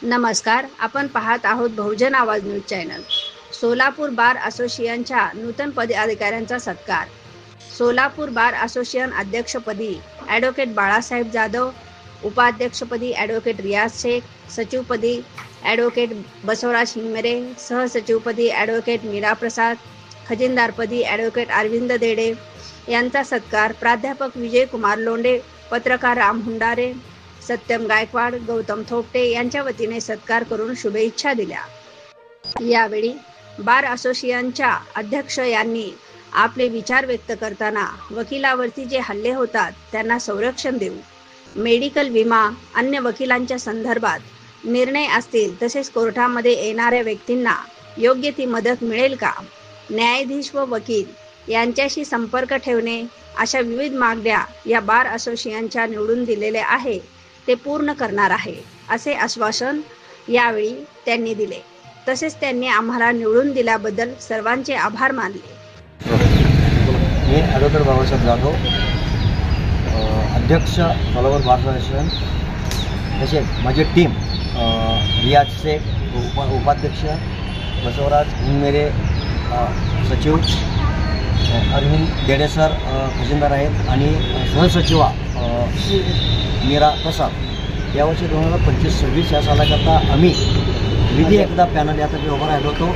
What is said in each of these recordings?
नमस्कार, आपण पाहत आहोत बहुजन आवाज न्यूज चॅनल। सोलापूर बार असोसिएशनच्या नूतन पदाधिकाऱ्यांचा सत्कार। सोलापूर बार असोसिएशन अध्यक्षपदी ॲडव्होकेट बाळासाहेब जाधव, उपाध्यक्षपदी ॲडव्होकेट रियाज शेख, सचिवपदी ॲडव्होकेट बसवराज हिंगमिरे, सहसचिवपदी ॲडव्होकेट मीरा प्रसाद, खजिनदारपदी ॲडव्होकेट अरविंद देडे यांचा सत्कार प्राध्यापक विजय कुमार लोंढे, पत्रकार राम हुंडारे, सत्यम गायकवाड, गौतम थोपटे यांच्या वतीने सत्कार करून शुभेच्छा दिल्या। यावेळी बार असोसिएशनच्या अध्यक्ष यांनी आपले विचार व्यक्त करताना वकिलावरती जे हल्ले होतात त्यांना संरक्षण देऊ, मेडिकल विमा, अन्य वकिलांच्या संदर्भात निर्णय असतील तसेच कोर्टामध्ये येणाऱ्या व्यक्तींना योग्य ती मदत मिळेल का, न्यायाधीश व वकील यांच्याशी संपर्क ठेवणे अशा विविध मागण्या या बार असोसिएशनच्या निवडून दिलेले आहे ते पूर्ण करणार आहे असे आश्वासन यावेळी त्यांनी दिले। तसेच त्यांनी आम्हाला निवडून दिल्याबद्दल सर्वांचे आभार मानले। मी ॲडव्होकेट बाळासाहेब जाधव, अध्यक्ष सोलापूर बार असोसिएशन, तसेच माझी टीम रियाज शेख उपाध्यक्ष, बसवराज हिंगमिरे सचिव, अरविंद देडे सर खजिनदार आहेत आणि सहसचिवा मीरा प्रसाद। यावर्षी 2025-26 या सालाकरता आम्ही विधी एकदा पॅनल यासाठी उभा राहिलो होतो।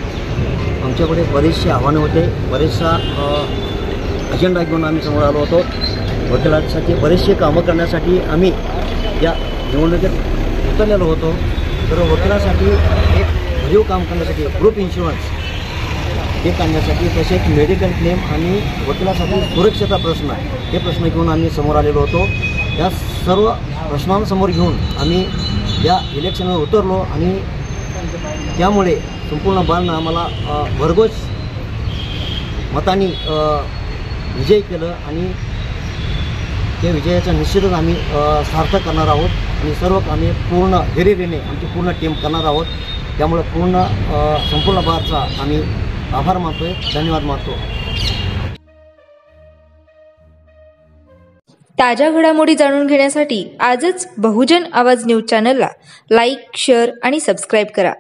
आमच्याकडे बरेचसे आव्हानं होते, बरेचसा अजेंडा घेऊन आम्ही समोर आलो होतो। वकिलांसाठी बरेचसे कामं करण्यासाठी आम्ही या निवडणुकीत उतरलेलो होतो। तर वकिलांसाठी एक भरीव काम करण्यासाठी ग्रुप इन्शुरन्स हे काढण्यासाठी, तसेच मेडिकल क्लेम आणि वकिलासाठी सुरक्षेचा प्रश्न, हे प्रश्न घेऊन आम्ही समोर आलेलो होतो। या सर्व प्रश्नांसमोर घेऊन आम्ही या इलेक्शनवर उतरलो आणि त्यामुळे संपूर्ण बारनं आम्हाला भरघोस मतांनी विजय केलं आणि त्या विजयाचा निश्चितच आम्ही सार्थक करणार आहोत आणि सर्व आम्ही पूर्ण धैर्याने आमची पूर्ण टीम करणार आहोत। त्यामुळे संपूर्ण बारचा आम्ही आभार मानतोय, धन्यवाद मानतो। ताज्या घडामोडी जाणून घेण्यासाठी आजच बहुजन आवाज न्यूज चॅनलला लाईक, शेअर आणि सबस्क्राईब करा।